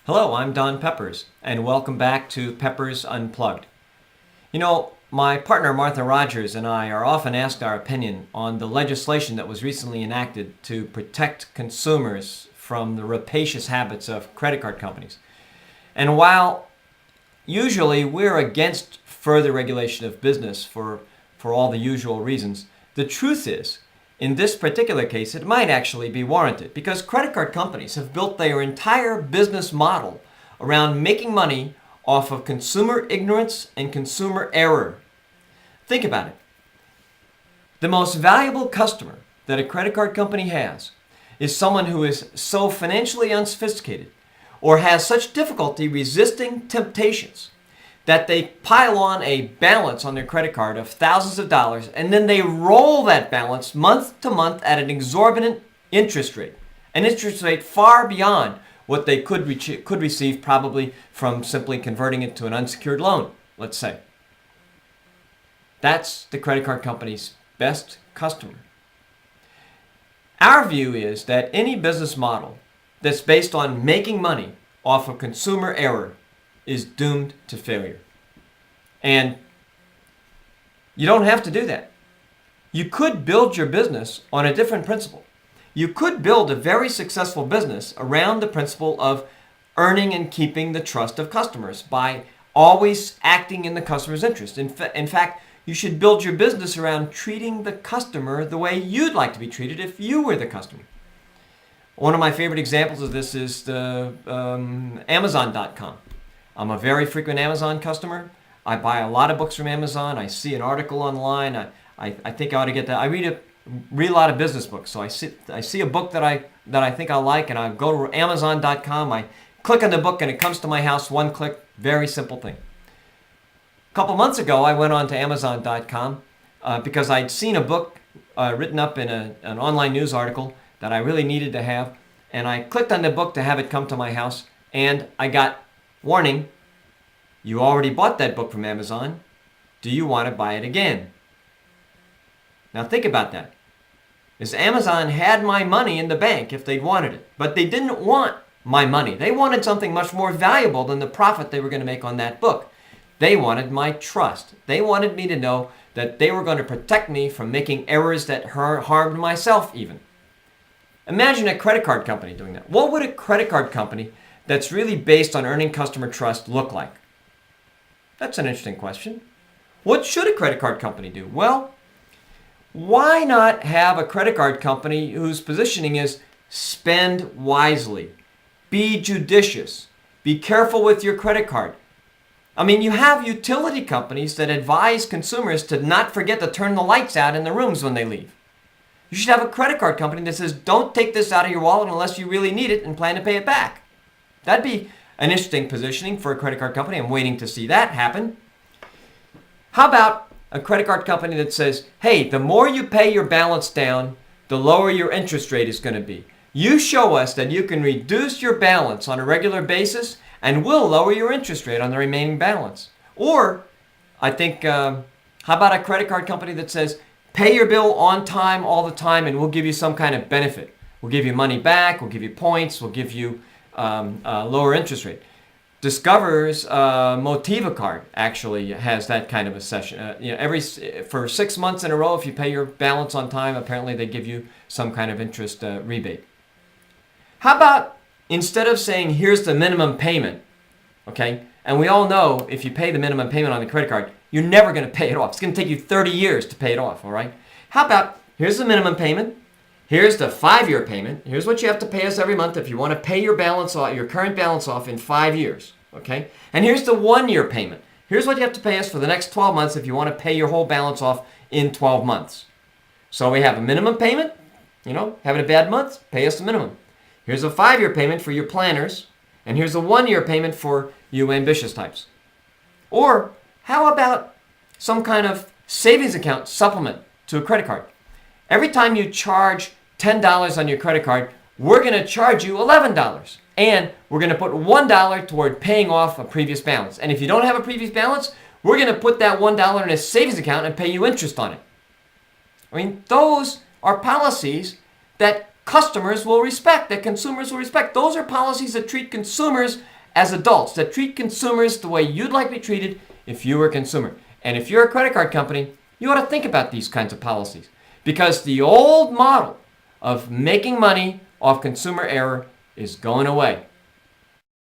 Hello, I'm Don Peppers, and welcome back to Peppers Unplugged. You know, my partner Martha Rogers and I are often asked our opinion on the legislation that was recently enacted to protect consumers from the rapacious habits of credit card companies. And while usually we're against further regulation of business for all the usual reasons, the truth is, in this particular case, it might actually be warranted because credit card companies have built their entire business model around making money off of consumer ignorance and consumer error. Think about it. The most valuable customer that a credit card company has is someone who is so financially unsophisticated or has such difficulty resisting temptations that they pile on a balance on their credit card of thousands of dollars, and then they roll that balance month to month at an exorbitant interest rate, an interest rate far beyond what they could receive probably from simply converting it to an unsecured loan, let's say. That's the credit card company's best customer. Our view is that any business model that's based on making money off of consumer error is doomed to failure. And you don't have to do that. You could build your business on a different principle. You could build a very successful business around the principle of earning and keeping the trust of customers by always acting in the customer's interest. In fact, you should build your business around treating the customer the way you'd like to be treated if you were the customer. One of my favorite examples of this is the Amazon.com. I'm a very frequent Amazon customer. I buy a lot of books from Amazon. I see an article online. I think I ought to get that. I read a lot of business books. So I see a book that I think I like, and I go to Amazon.com. I click on the book, and it comes to my house. One click. Very simple thing. A couple months ago, I went on to Amazon.com because I'd seen a book written up in an online news article that I really needed to have, and I clicked on the book to have it come to my house, and I got warning. You already bought that book from Amazon. Do you want to buy it again? Now think about that. Because Amazon had my money in the bank if they wanted it. But they didn't want my money. They wanted something much more valuable than the profit they were going to make on that book. They wanted my trust. They wanted me to know that they were going to protect me from making errors that harmed myself even. Imagine a credit card company doing that. What would a credit card company that's really based on earning customer trust look like? That's an interesting question. What should a credit card company do? Well, why not have a credit card company whose positioning is spend wisely, be judicious, be careful with your credit card? I mean, you have utility companies that advise consumers to not forget to turn the lights out in the rooms when they leave. You should have a credit card company that says, don't take this out of your wallet unless you really need it and plan to pay it back. That'd be an interesting positioning for a credit card company. I'm waiting to see that happen. How about a credit card company that says, hey, the more you pay your balance down, the lower your interest rate is going to be. You show us that you can reduce your balance on a regular basis, and we'll lower your interest rate on the remaining balance. Or, I think, how about a credit card company that says, pay your bill on time all the time, and we'll give you some kind of benefit. We'll give you money back, we'll give you points, we'll give you lower interest rate. Discover's Motiva card actually has that kind of a session. For 6 months in a row, if you pay your balance on time, apparently they give you some kind of interest rebate. How about instead of saying here's the minimum payment, okay? And we all know if you pay the minimum payment on the credit card, you're never going to pay it off. It's going to take you 30 years to pay it off, all right? How about here's the minimum payment. Here's the 5-year payment. Here's what you have to pay us every month if you want to pay your balance off, your current balance off in 5 years, okay? And here's the 1-year payment. Here's what you have to pay us for the next 12 months if you want to pay your whole balance off in 12 months. So we have a minimum payment. Having a bad month, pay us the minimum. Here's a 5-year payment for your planners, and here's a 1-year payment for you ambitious types. Or how about some kind of savings account supplement to a credit card? Every time you charge $10 on your credit card, we're going to charge you $11. And we're going to put $1 toward paying off a previous balance. And if you don't have a previous balance, we're going to put that $1 in a savings account and pay you interest on it. I mean, those are policies that customers will respect, that consumers will respect. Those are policies that treat consumers as adults that treat consumers the way you'd like to be treated if you were a consumer. And if you're a credit card company, you ought to think about these kinds of policies, because the old model of making money off consumer error is going away.